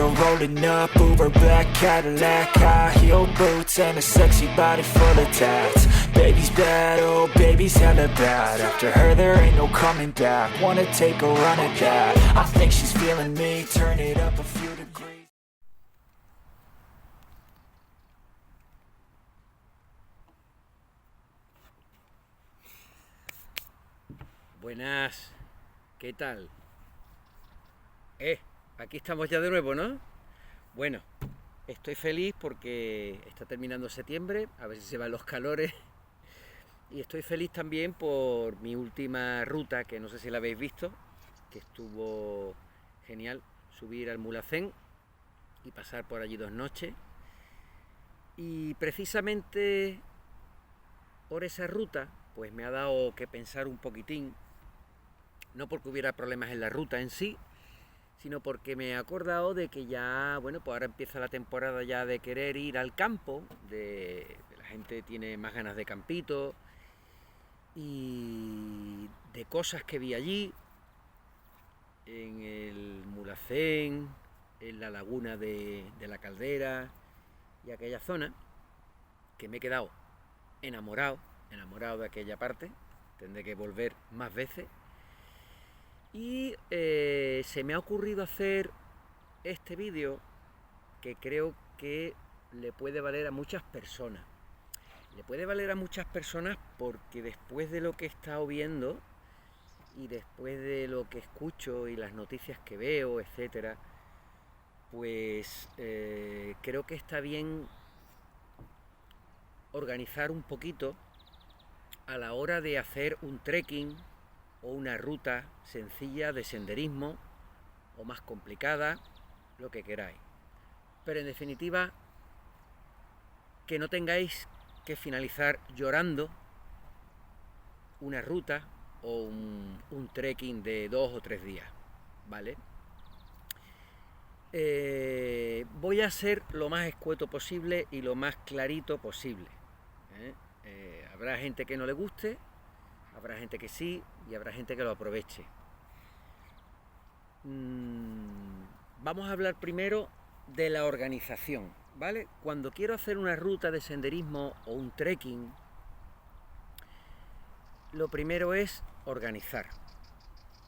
you're rolling up, Uber black Cadillac, high heel boots and a sexy body full of tats. Baby's bad, oh baby's hella bad. After her there ain't no coming back. Wanna take a run at that. I think she's feeling me, turn it up a few degrees. Buenas, ¿qué tal? Aquí estamos ya de nuevo, ¿no? Bueno, estoy feliz porque está terminando septiembre, a ver si se van los calores. Y estoy feliz también por mi última ruta, que no sé si la habéis visto, que estuvo genial, subir al Mulhacén y pasar por allí 2 noches. Y precisamente por esa ruta, pues me ha dado que pensar un poquitín, no porque hubiera problemas en la ruta en sí, sino porque me he acordado de que ya, bueno, pues ahora empieza la temporada ya de querer ir al campo, la gente tiene más ganas de campito y de cosas que vi allí, en el Mulhacén, en la laguna de la Caldera y aquella zona, que me he quedado enamorado de aquella parte, tendré que volver más veces. Y se me ha ocurrido hacer este vídeo que creo que le puede valer a muchas personas. Le puede valer a muchas personas porque después de lo que he estado viendo y después de lo que escucho y las noticias que veo, etcétera, pues creo que está bien organizar un poquito a la hora de hacer un trekking o una ruta sencilla de senderismo o más complicada, lo que queráis. Pero en definitiva, que no tengáis que finalizar llorando una ruta o un trekking de 2 o 3 días, ¿vale? Voy a ser lo más escueto posible y lo más clarito posible, ¿eh? Habrá gente que no le guste, habrá gente que sí y habrá gente que lo aproveche. Vamos a hablar primero de la organización, ¿vale? Cuando quiero hacer una ruta de senderismo o un trekking, lo primero es organizar.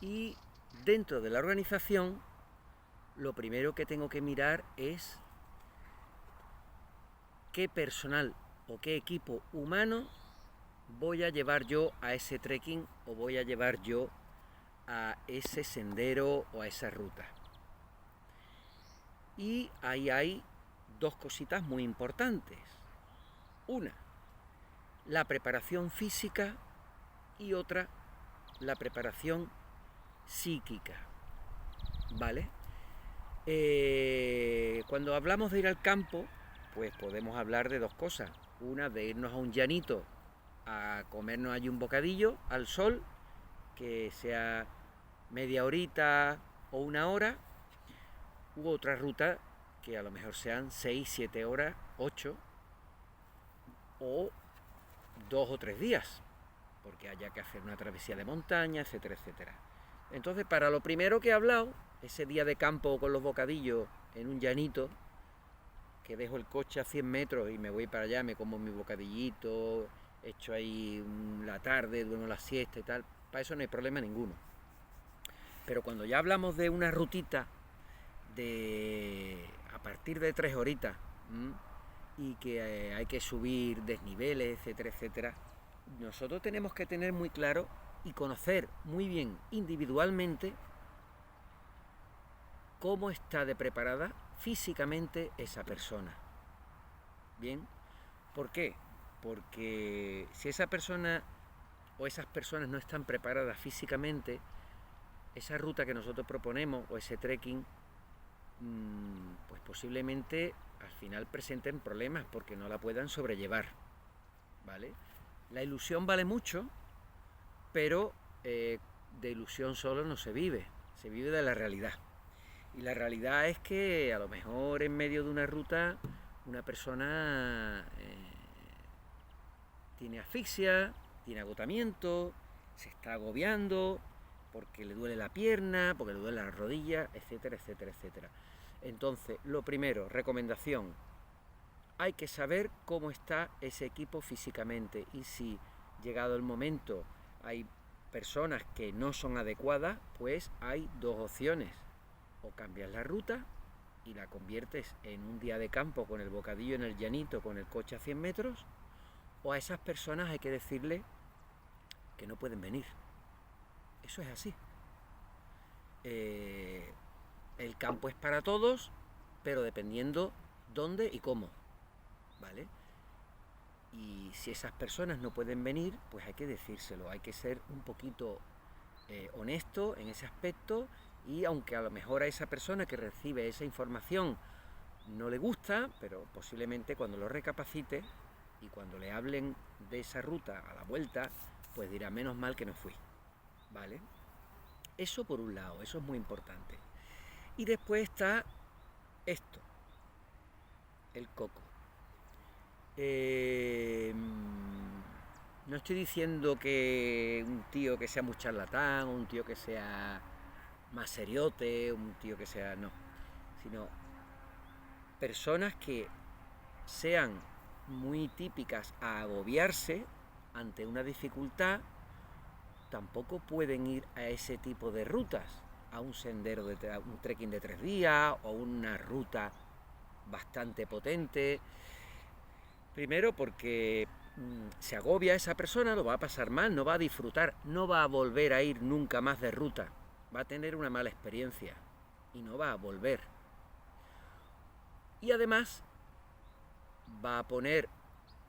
Y dentro de la organización, lo primero que tengo que mirar es qué personal o qué equipo humano voy a llevar yo a ese trekking o voy a llevar yo a ese sendero o a esa ruta. Y ahí hay 2 cositas muy importantes. Una, la preparación física y otra, la preparación psíquica, ¿vale? Cuando hablamos de ir al campo, pues podemos hablar de 2 cosas. Una, de irnos a un llanito a comernos allí un bocadillo al sol, que sea media horita o 1 hora, u otra ruta que a lo mejor sean 6, 7 horas, 8 o 2 o 3 días, porque haya que hacer una travesía de montaña, etcétera, etcétera. Entonces, para lo primero que he hablado, ese día de campo con los bocadillos en un llanito, que dejo el coche a 100 metros y me voy para allá, me como mi bocadillito, echo ahí la tarde, duermo la siesta y tal, para eso no hay problema ninguno. Pero cuando ya hablamos de una rutita a partir de 3 horitas y que hay que subir desniveles, etcétera, etcétera, nosotros tenemos que tener muy claro y conocer muy bien individualmente cómo está de preparada físicamente esa persona. Bien, ¿por qué? Porque si esa persona o esas personas no están preparadas físicamente, esa ruta que nosotros proponemos o ese trekking, pues posiblemente al final presenten problemas porque no la puedan sobrellevar, ¿vale? La ilusión vale mucho, pero de ilusión solo no se vive de la realidad. Y la realidad es que a lo mejor en medio de una ruta una persona tiene asfixia, tiene agotamiento, se está agobiando porque le duele la pierna, porque le duele la rodilla, etcétera, etcétera, etcétera. Entonces, lo primero, recomendación, hay que saber cómo está ese equipo físicamente y si llegado el momento hay personas que no son adecuadas, pues hay dos opciones: o cambias la ruta y la conviertes en un día de campo con el bocadillo en el llanito, con el coche a 100 metros, o a esas personas hay que decirle que no pueden venir. Eso es así. El campo es para todos, pero dependiendo dónde y cómo, ¿vale? Y si esas personas no pueden venir, pues hay que decírselo, hay que ser un poquito honesto en ese aspecto, y aunque a lo mejor a esa persona que recibe esa información no le gusta, pero posiblemente cuando lo recapacite y cuando le hablen de esa ruta a la vuelta, pues dirá: menos mal que no fui, ¿vale? Eso por un lado, eso es muy importante. Y después está esto, el coco. No estoy diciendo que un tío que sea muy charlatán, o un tío que sea más seriote, un tío que sea... no, sino personas que sean muy típicas a agobiarse ante una dificultad, tampoco pueden ir a ese tipo de rutas, a un sendero, un trekking de 3 días o una ruta bastante potente. Primero porque se agobia esa persona, lo va a pasar mal, no va a disfrutar, no va a volver a ir nunca más de ruta, va a tener una mala experiencia y no va a volver. Y además va a poner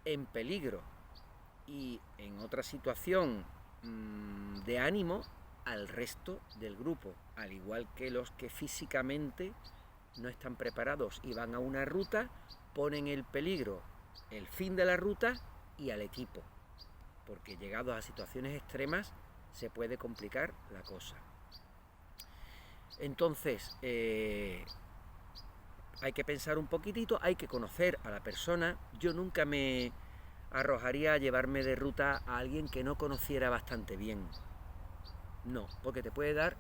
en peligro y en otra situación de ánimo al resto del grupo, al igual que los que físicamente no están preparados y van a una ruta, ponen en peligro el fin de la ruta y al equipo, porque llegados a situaciones extremas se puede complicar la cosa. Entonces hay que pensar un poquitito, hay que conocer a la persona. Yo nunca me arrojaría a llevarme de ruta a alguien que no conociera bastante bien, no, porque te puede dar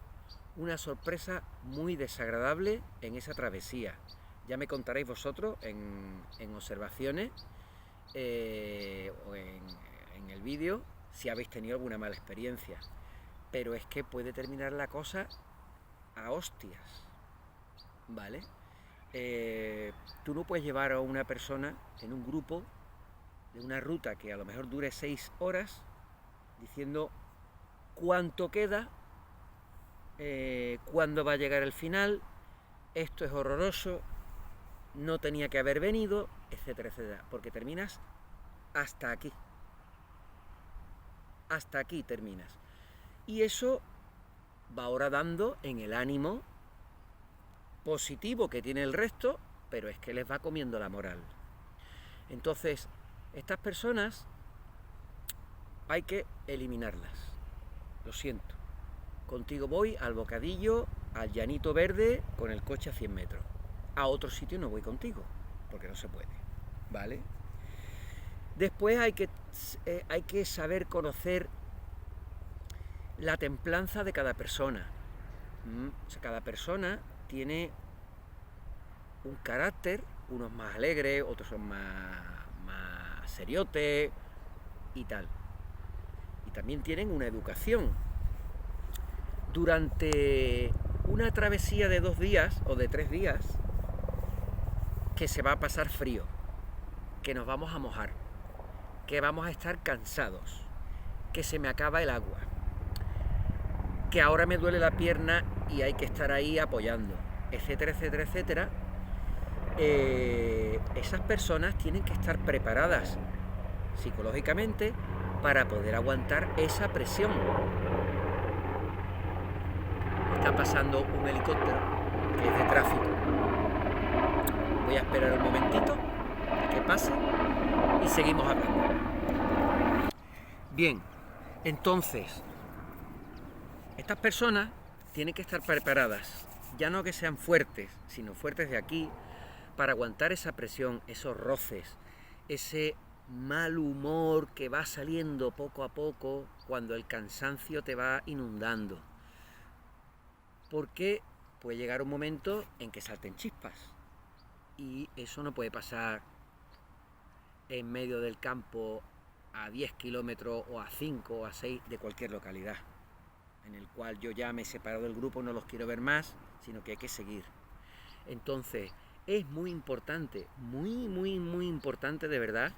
una sorpresa muy desagradable en esa travesía. Ya me contaréis vosotros en observaciones o en el vídeo si habéis tenido alguna mala experiencia, pero es que puede terminar la cosa a hostias, ¿vale? Tú no puedes llevar a una persona en un grupo de una ruta que a lo mejor dure 6 horas diciendo cuánto queda, cuándo va a llegar el final, esto es horroroso, no tenía que haber venido, etcétera, etcétera, porque terminas hasta aquí terminas, y eso va ahora dando en el ánimo positivo que tiene el resto, pero es que les va comiendo la moral. Entonces, estas personas hay que eliminarlas. Lo siento, contigo voy al bocadillo, al llanito verde, con el coche a 100 metros. A otro sitio no voy contigo, porque no se puede, ¿vale? Después hay que saber conocer la templanza de cada persona. O sea, cada persona tiene un carácter, unos más alegres, otros son más seriotes y tal. Y también tienen una educación. Durante una travesía de 2 días o de 3 días, que se va a pasar frío, que nos vamos a mojar, que vamos a estar cansados, que se me acaba el agua, que ahora me duele la pierna y hay que estar ahí apoyando, etcétera, etcétera, etcétera. Esas personas tienen que estar preparadas psicológicamente para poder aguantar esa presión. Está pasando un helicóptero que es de tráfico. Voy a esperar un momentito a que pase y seguimos hablando. Bien, entonces, estas personas tienen que estar preparadas, ya no que sean fuertes, sino fuertes de aquí, para aguantar esa presión, esos roces, ese mal humor que va saliendo poco a poco cuando el cansancio te va inundando. ¿Por qué puede llegar un momento en que salten chispas. Y eso no puede pasar en medio del campo a 10 kilómetros o a 5 o a 6 de cualquier localidad, en el cual yo ya me he separado del grupo, no los quiero ver más, sino que hay que seguir. Entonces, es muy importante, muy importante de verdad,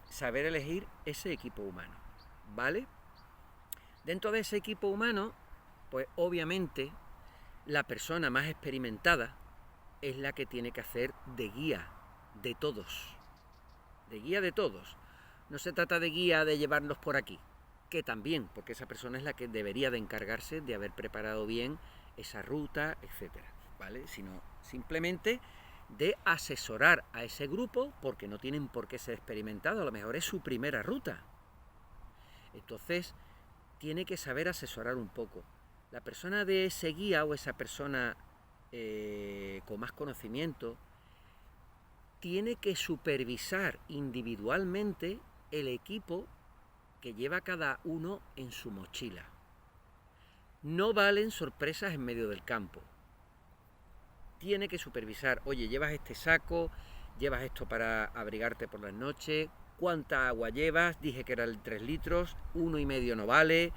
saber elegir ese equipo humano, ¿vale? Dentro de ese equipo humano, pues obviamente la persona más experimentada es la que tiene que hacer de guía de todos. De guía de todos. No se trata de guía de llevarlos por aquí, que también, porque esa persona es la que debería de encargarse de haber preparado bien esa ruta, etcétera, ¿vale? Sino simplemente de asesorar a ese grupo, porque no tienen por qué ser experimentados, a lo mejor es su primera ruta. Entonces, tiene que saber asesorar un poco. La persona de ese guía o esa persona con más conocimiento tiene que supervisar individualmente el equipo que lleva cada uno en su mochila. No valen sorpresas en medio del campo. Tiene que supervisar, oye, llevas este saco, llevas esto para abrigarte por las noches, cuánta agua llevas, dije que eran 3 litros, 1,5 no vale,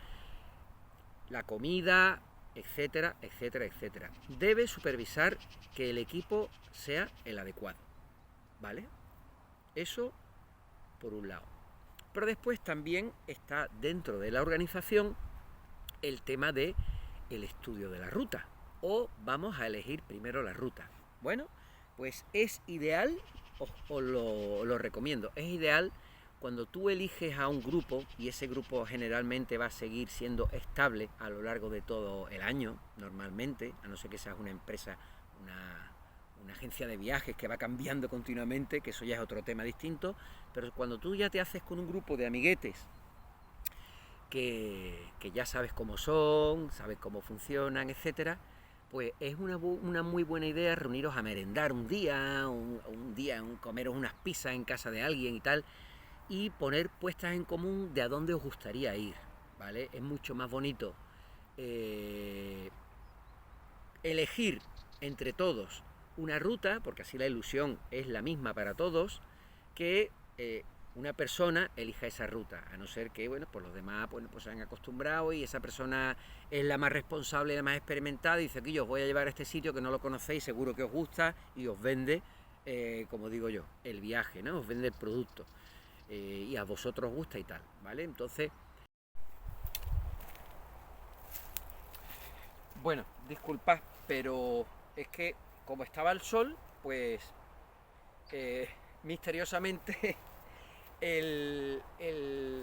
la comida, etcétera, etcétera, etcétera. Debe supervisar que el equipo sea el adecuado, ¿vale? Eso por un lado. Pero después también está dentro de la organización el tema de el estudio de la ruta, o vamos a elegir primero la ruta. Bueno, pues es ideal, os lo recomiendo, es ideal cuando tú eliges a un grupo, y ese grupo generalmente va a seguir siendo estable a lo largo de todo el año, normalmente, a no ser que seas una empresa, una agencia de viajes que va cambiando continuamente, que eso ya es otro tema distinto, pero cuando tú ya te haces con un grupo de amiguetes, que ya sabes cómo son, sabes cómo funcionan, etcétera, pues es una muy buena idea reuniros a merendar un día, comeros unas pizzas en casa de alguien y tal, y poner puestas en común de a dónde os gustaría ir, ¿vale? Es mucho más bonito elegir entre todos una ruta, porque así la ilusión es la misma para todos, que una persona elija esa ruta, a no ser que, bueno, pues los demás pues se han acostumbrado y esa persona es la más responsable, la más experimentada, y dice que yo os voy a llevar a este sitio que no lo conocéis, seguro que os gusta, y os vende, como digo yo, el viaje, ¿no? Os vende el producto. Y a vosotros os gusta y tal, ¿vale? Entonces, bueno, disculpad, pero es que como estaba el sol, pues misteriosamente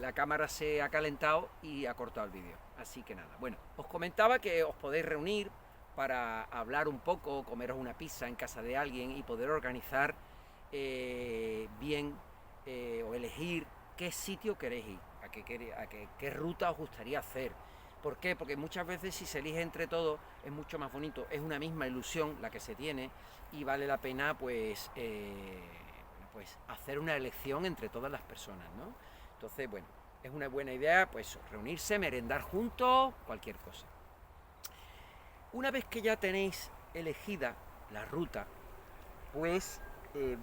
la cámara se ha calentado y ha cortado el vídeo. Así que nada, bueno, os comentaba que os podéis reunir para hablar un poco, comeros una pizza en casa de alguien y poder organizar bien o elegir qué sitio queréis ir, qué ruta os gustaría hacer. ¿Por qué? Porque muchas veces si se elige entre todos es mucho más bonito, es una misma ilusión la que se tiene y vale la pena pues hacer una elección entre todas las personas, ¿no? Entonces, bueno, es una buena idea pues reunirse, merendar juntos, cualquier cosa. Una vez que ya tenéis elegida la ruta, pues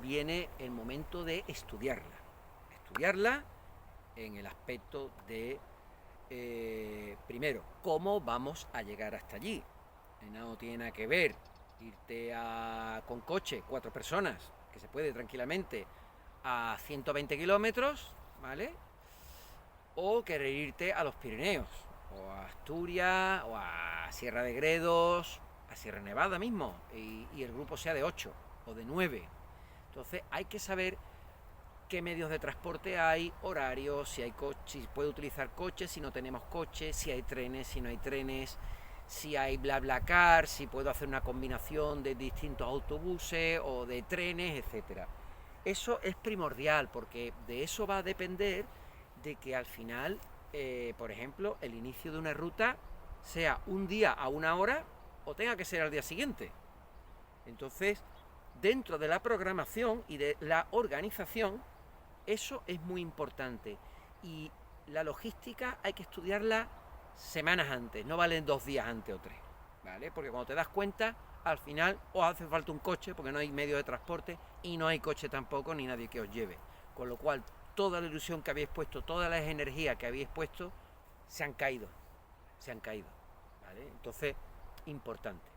viene el momento de estudiarla. Estudiarla en el aspecto de, primero, cómo vamos a llegar hasta allí. No tiene nada que ver irte con coche, 4 personas, que se puede tranquilamente, a 120 kilómetros, ¿vale? O querer irte a los Pirineos, o a Asturias, o a Sierra de Gredos, a Sierra Nevada mismo, y el grupo sea de 8 o de 9. Entonces hay que saber qué medios de transporte hay, horarios, si hay coche, si puede utilizar coches, si no tenemos coches, si hay trenes, si no hay trenes, si hay BlaBlaCar, si puedo hacer una combinación de distintos autobuses o de trenes, etcétera. Eso es primordial porque de eso va a depender de que al final, por ejemplo, el inicio de una ruta sea un día a una hora o tenga que ser al día siguiente. Entonces, dentro de la programación y de la organización, eso es muy importante. Y la logística hay que estudiarla semanas antes, no valen 2 días antes o 3. ¿vale? Porque cuando te das cuenta, al final os hace falta un coche, porque no hay medio de transporte, y no hay coche tampoco, ni nadie que os lleve. Con lo cual, toda la ilusión que habéis puesto, todas las energías que habéis puesto, se han caído, ¿vale? Entonces, importante.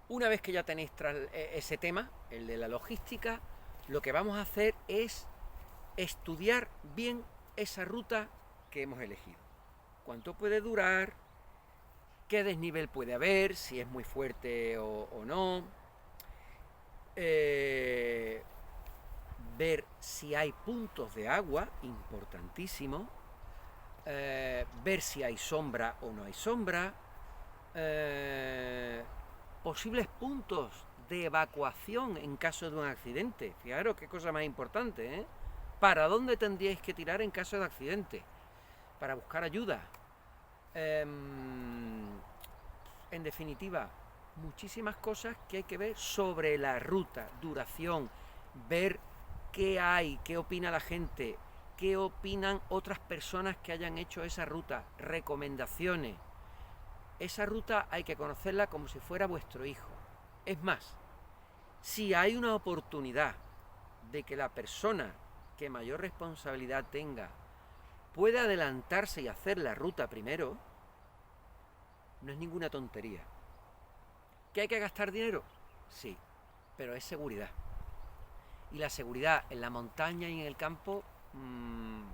Una vez que ya tenéis ese tema, el de la logística, lo que vamos a hacer es estudiar bien esa ruta que hemos elegido. Cuánto puede durar, qué desnivel puede haber, si es muy fuerte o no. Ver si hay puntos de agua, importantísimo. Ver si hay sombra o no hay sombra. Posibles puntos de evacuación en caso de un accidente. Fijaros qué cosa más importante, ¿eh? ¿Para dónde tendríais que tirar en caso de accidente? Para buscar ayuda. En definitiva, muchísimas cosas que hay que ver sobre la ruta, duración, ver qué hay, qué opina la gente, qué opinan otras personas que hayan hecho esa ruta, recomendaciones. Esa ruta hay que conocerla como si fuera vuestro hijo. Es más, si hay una oportunidad de que la persona que mayor responsabilidad tenga pueda adelantarse y hacer la ruta primero, no es ninguna tontería. ¿Que hay que gastar dinero? Sí, pero es seguridad. Y la seguridad en la montaña y en el campo, no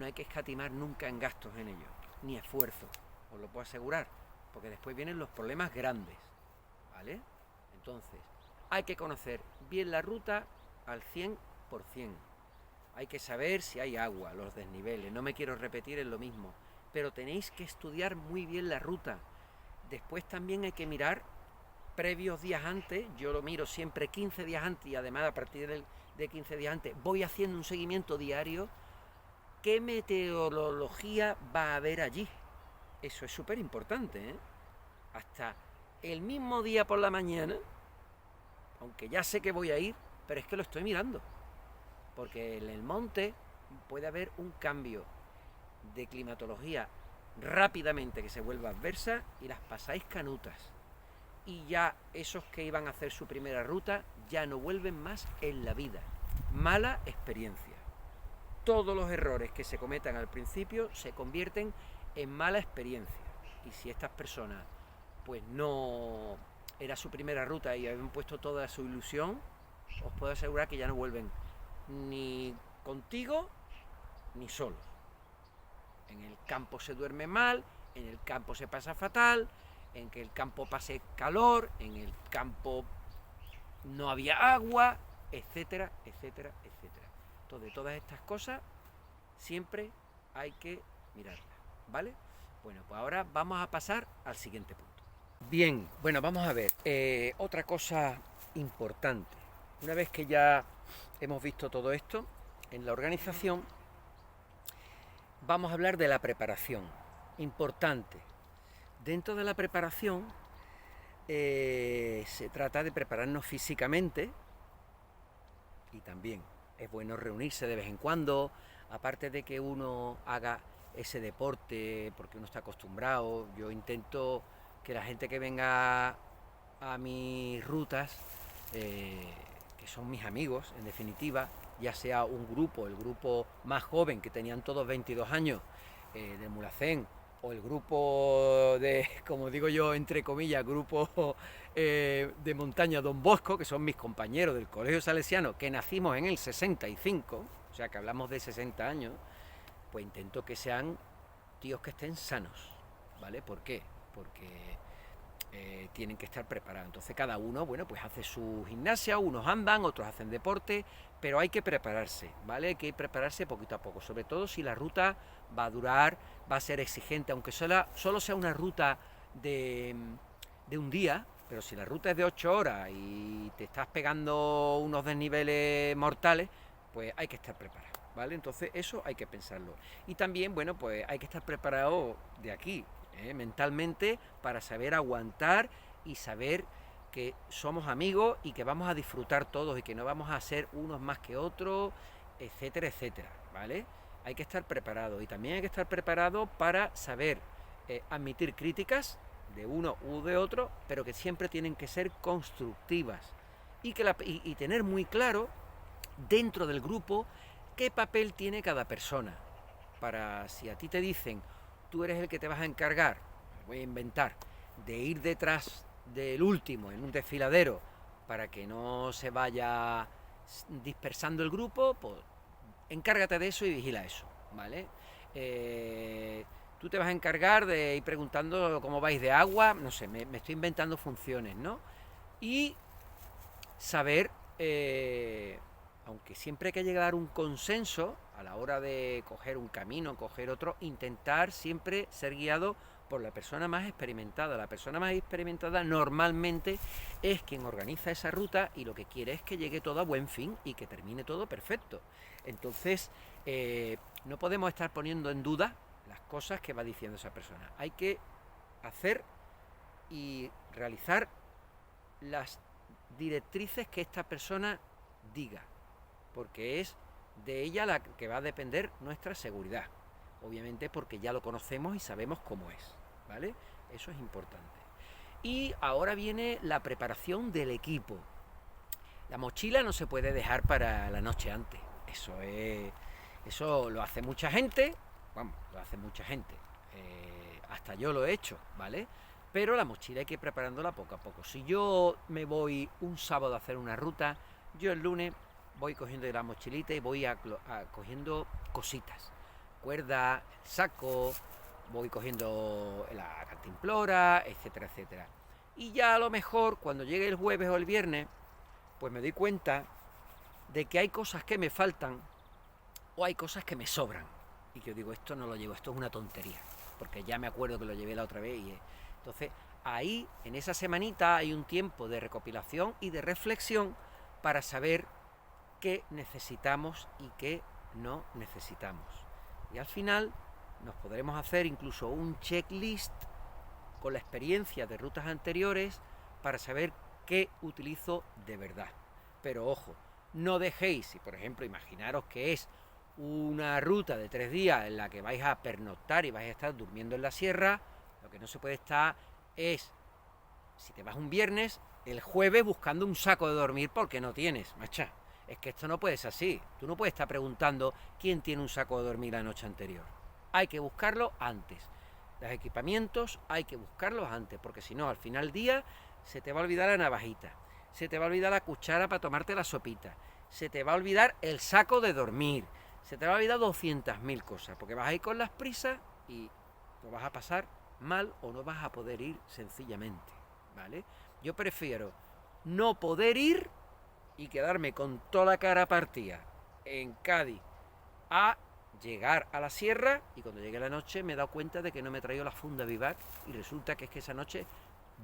hay que escatimar nunca en gastos en ello, ni esfuerzo, os lo puedo asegurar, porque después vienen los problemas grandes, ¿vale? Entonces, hay que conocer bien la ruta al 100%. Hay que saber si hay agua, los desniveles, no me quiero repetir en lo mismo, pero tenéis que estudiar muy bien la ruta. Después también hay que mirar previos días antes, yo lo miro siempre 15 días antes y además a partir de 15 días antes voy haciendo un seguimiento diario. ¿Qué meteorología va a haber allí? Eso es súper importante, ¿eh? Hasta el mismo día por la mañana, aunque ya sé que voy a ir, pero es que lo estoy mirando, porque en el monte puede haber un cambio de climatología rápidamente que se vuelva adversa y las pasáis canutas. Y ya esos que iban a hacer su primera ruta ya no vuelven más en la vida. Mala experiencia. Todos los errores que se cometan al principio se convierten en mala experiencia. Y si estas personas pues no era su primera ruta y habían puesto toda su ilusión, os puedo asegurar que ya no vuelven ni contigo ni solos. En el campo se duerme mal, en el campo se pasa fatal, en que el campo pase calor, en el campo no había agua, etcétera, etcétera, etcétera. Entonces, todas estas cosas siempre hay que mirarlas, ¿vale? Bueno, pues ahora vamos a pasar al siguiente punto. Bien, bueno, vamos a ver, otra cosa importante. Una vez que ya hemos visto todo esto, en la organización vamos a hablar de la preparación. Importante. Dentro de la preparación se trata de prepararnos físicamente y también es bueno reunirse de vez en cuando, aparte de que uno haga ese deporte porque uno está acostumbrado. Yo intento que la gente que venga a mis rutas, que son mis amigos en definitiva, ya sea un grupo, el grupo más joven que tenían todos 22 años de Mulhacén, o el grupo de, como digo yo, entre comillas, grupo de montaña Don Bosco, que son mis compañeros del Colegio Salesiano, que nacimos en el 65, o sea que hablamos de 60 años, pues intento que sean tíos que estén sanos, ¿vale? ¿Por qué? Porque tienen que estar preparados. Entonces cada uno, bueno, pues hace su gimnasia, unos andan, otros hacen deporte, pero hay que prepararse, ¿vale? Hay que prepararse poquito a poco, sobre todo si la ruta va a durar, va a ser exigente, aunque solo sea una ruta de un día, pero si la ruta es de 8 horas y te estás pegando unos desniveles mortales, pues hay que estar preparado, ¿vale? Entonces eso hay que pensarlo. Y también, bueno, pues hay que estar preparado de aquí, mentalmente, para saber aguantar y saber que somos amigos y que vamos a disfrutar todos y que no vamos a ser unos más que otros, etcétera, etcétera, ¿vale? Hay que estar preparado y también hay que estar preparado para saber admitir críticas, de uno u de otro, pero que siempre tienen que ser constructivas y tener muy claro dentro del grupo qué papel tiene cada persona. Para si a ti te dicen, tú eres el que te vas a encargar, voy a inventar, de ir detrás del último en un desfiladero para que no se vaya dispersando el grupo, pues encárgate de eso y vigila eso, ¿vale? Tú te vas a encargar de ir preguntando cómo vais de agua, no sé, me estoy inventando funciones, ¿no? Y saber, aunque siempre hay que llegar a un consenso a la hora de coger un camino, coger otro, intentar siempre ser guiado por la persona más experimentada. La persona más experimentada normalmente es quien organiza esa ruta y lo que quiere es que llegue todo a buen fin y que termine todo perfecto. Entonces, no podemos estar poniendo en duda las cosas que va diciendo esa persona. Hay que hacer y realizar las directrices que esta persona diga, porque es de ella la que va a depender nuestra seguridad, obviamente porque ya lo conocemos y sabemos cómo es, ¿vale? Eso es importante. Y ahora viene la preparación del equipo. La mochila no se puede dejar para la noche antes, eso lo hace mucha gente, hasta yo lo he hecho, ¿vale? Pero la mochila hay que ir preparándola poco a poco. Si yo me voy un sábado a hacer una ruta, yo el lunes voy cogiendo de la mochilita y voy cogiendo cositas. Cuerda, saco, voy cogiendo la cantimplora, etcétera, etcétera. Y ya a lo mejor cuando llegue el jueves o el viernes, pues me doy cuenta de que hay cosas que me faltan o hay cosas que me sobran. Y que yo digo, esto no lo llevo, esto es una tontería. Porque ya me acuerdo que lo llevé la otra vez y... Entonces, ahí, en esa semanita, hay un tiempo de recopilación y de reflexión para saber qué necesitamos y qué no necesitamos. Y al final nos podremos hacer incluso un checklist con la experiencia de rutas anteriores para saber qué utilizo de verdad. Pero ojo, no dejéis, si por ejemplo imaginaros que es una ruta de 3 días en la que vais a pernoctar y vais a estar durmiendo en la sierra, lo que no se puede estar es, si te vas un viernes, el jueves buscando un saco de dormir porque no tienes, macha. Es que esto no puede ser así. Tú no puedes estar preguntando quién tiene un saco de dormir la noche anterior. Hay que buscarlo antes. Los equipamientos hay que buscarlos antes, porque si no, al final del día se te va a olvidar la navajita, se te va a olvidar la cuchara para tomarte la sopita, se te va a olvidar el saco de dormir, se te va a olvidar 200.000 cosas, porque vas a ir con las prisas y lo vas a pasar mal o no vas a poder ir sencillamente, ¿vale? Yo prefiero no poder ir y quedarme con toda la cara partida en Cádiz a llegar a la sierra y cuando llegue la noche me he dado cuenta de que no me he traído la funda Vivac y resulta que es que esa noche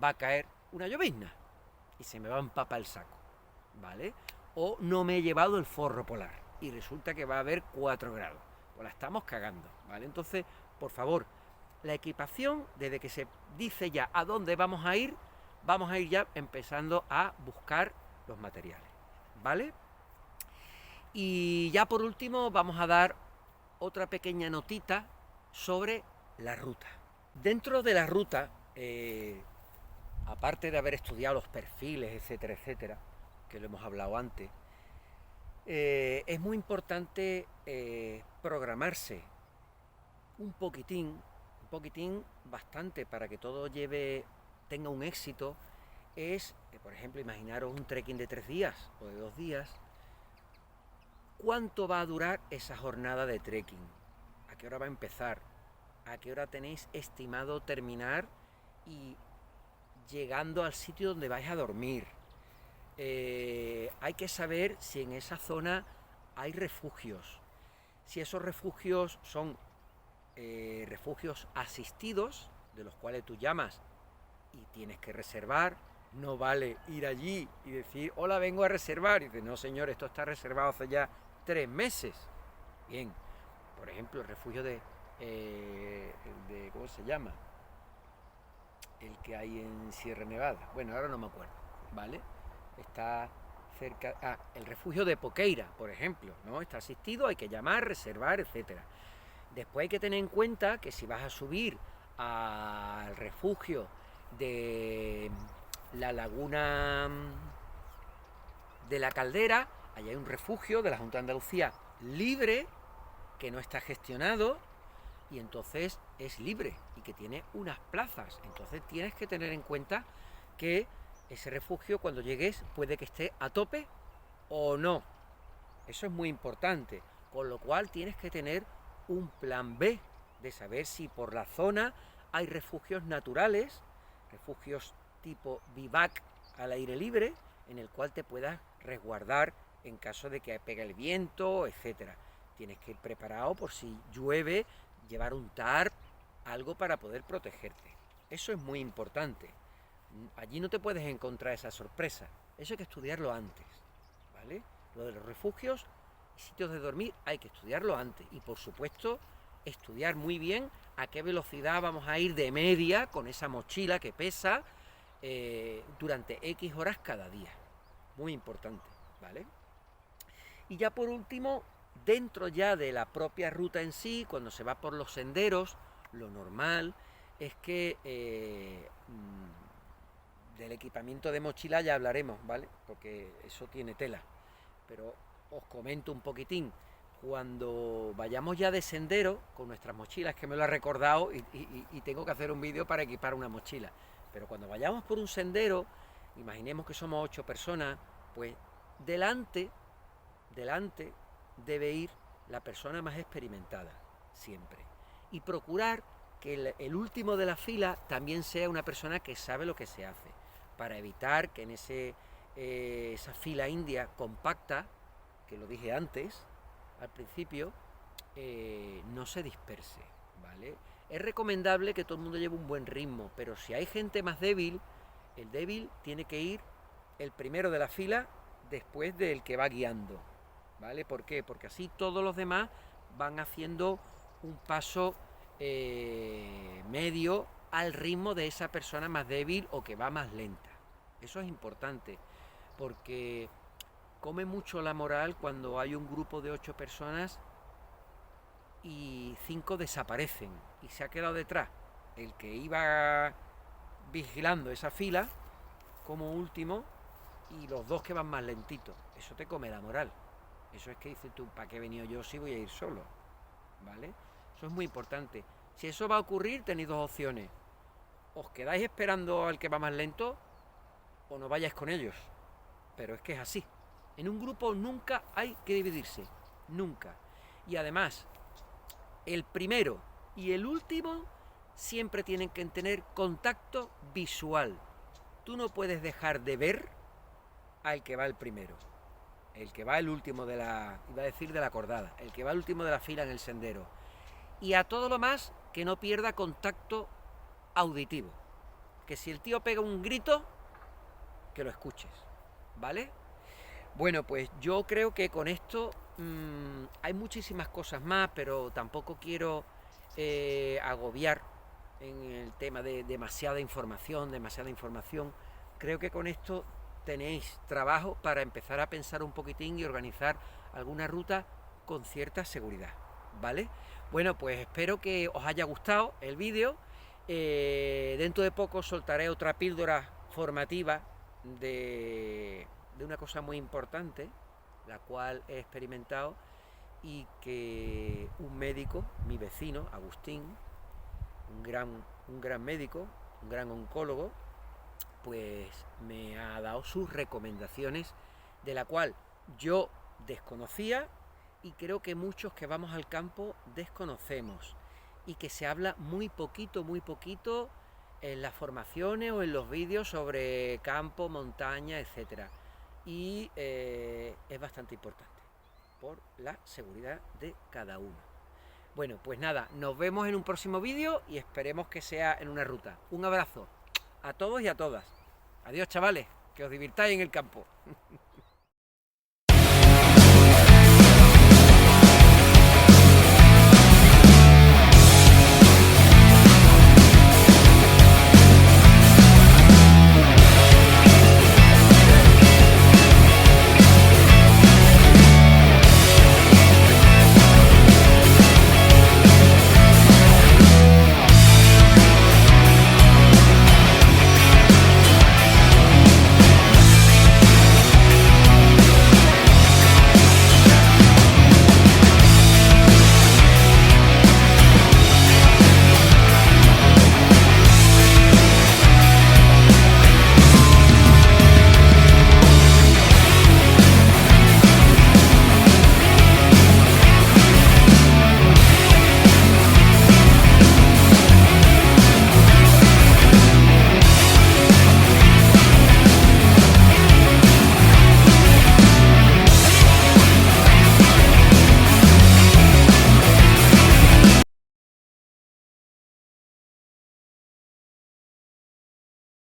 va a caer una llovizna y se me va a empapar el saco, ¿vale? O no me he llevado el forro polar y resulta que va a haber 4 grados, pues la estamos cagando, ¿vale? Entonces, por favor, la equipación, desde que se dice ya a dónde vamos a ir ya empezando a buscar los materiales, ¿vale? Y ya por último vamos a dar otra pequeña notita sobre la ruta. Dentro de la ruta, aparte de haber estudiado los perfiles, etcétera, etcétera, que lo hemos hablado antes, es muy importante programarse un poquitín bastante para que todo tenga un éxito. Es, por ejemplo, imaginaros un trekking de 3 días o de 2 días. ¿Cuánto va a durar esa jornada de trekking? ¿A qué hora va a empezar? ¿A qué hora tenéis estimado terminar y llegando al sitio donde vais a dormir? Hay que saber si en esa zona hay refugios. Si esos refugios son refugios asistidos, de los cuales tú llamas y tienes que reservar. No vale ir allí y decir, hola, vengo a reservar. Y dice, no señor, esto está reservado hace ya 3 meses. Bien, por ejemplo, el refugio de ¿cómo se llama? El que hay en Sierra Nevada. Bueno, ahora no me acuerdo, ¿vale? Está cerca, el refugio de Poqueira, por ejemplo, ¿no? Está asistido, hay que llamar, reservar, etcétera. Después hay que tener en cuenta que si vas a subir al refugio de la laguna de la Caldera. Allí hay un refugio de la Junta de Andalucía libre, que no está gestionado, y entonces es libre y que tiene unas plazas. Entonces tienes que tener en cuenta que ese refugio, cuando llegues, puede que esté a tope o no. Eso es muy importante, con lo cual tienes que tener un plan B de saber si por la zona hay refugios naturales, refugios tipo bivac al aire libre, en el cual te puedas resguardar en caso de que pegue el viento, etcétera. Tienes que ir preparado por si llueve, llevar un tarp, algo para poder protegerte. Eso es muy importante. Allí no te puedes encontrar esa sorpresa. Eso hay que estudiarlo antes, ¿vale? Lo de los refugios y sitios de dormir hay que estudiarlo antes. Y por supuesto, estudiar muy bien a qué velocidad vamos a ir de media con esa mochila que pesa durante X horas cada día. Muy importante, ¿vale? Y ya por último, dentro ya de la propia ruta en sí, cuando se va por los senderos, lo normal es que del equipamiento de mochila ya hablaremos, ¿vale? Porque eso tiene tela. Pero os comento un poquitín. Cuando vayamos ya de sendero con nuestras mochilas, que me lo ha recordado y tengo que hacer un vídeo para equipar una mochila. Pero cuando vayamos por un sendero, imaginemos que somos 8 personas, pues delante debe ir la persona más experimentada, siempre. Y procurar que el último de la fila también sea una persona que sabe lo que se hace, para evitar que en esa fila india compacta, que lo dije antes, al principio, no se disperse, ¿vale? Es recomendable que todo el mundo lleve un buen ritmo, pero si hay gente más débil, el débil tiene que ir el primero de la fila después del que va guiando, ¿vale? ¿Por qué? Porque así todos los demás van haciendo un paso medio al ritmo de esa persona más débil o que va más lenta. Eso es importante, porque come mucho la moral cuando hay un grupo de 8 personas y 5 desaparecen y se ha quedado detrás el que iba vigilando esa fila como último y los 2 que van más lentitos. Eso te come la moral. Eso es que dices tú, ¿para qué he venido yo si voy a ir solo? ¿Vale? Eso es muy importante. Si eso va a ocurrir, tenéis 2 opciones. Os quedáis esperando al que va más lento o no vayáis con ellos. Pero es que es así. En un grupo nunca hay que dividirse. Nunca. Y además, el primero y el último siempre tienen que tener contacto visual. Tú no puedes dejar de ver al que va el primero. El que va el último de la cordada. El que va el último de la fila en el sendero. Y a todo lo más, que no pierda contacto auditivo. Que si el tío pega un grito, que lo escuches. ¿Vale? Bueno, pues yo creo que con esto hay muchísimas cosas más, pero tampoco quiero agobiar en el tema de demasiada información. Creo que con esto tenéis trabajo para empezar a pensar un poquitín y organizar alguna ruta con cierta seguridad, ¿vale? Bueno, pues espero que os haya gustado el vídeo. Dentro de poco soltaré otra píldora formativa de una cosa muy importante, la cual he experimentado y que un médico, mi vecino, Agustín, un gran médico, un gran oncólogo, pues me ha dado sus recomendaciones, de la cual yo desconocía y creo que muchos que vamos al campo desconocemos y que se habla muy poquito en las formaciones o en los vídeos sobre campo, montaña, etcétera. Y es bastante importante por la seguridad de cada uno. Bueno, pues nada, nos vemos en un próximo vídeo y esperemos que sea en una ruta. Un abrazo a todos y a todas. Adiós, chavales, que os divirtáis en el campo.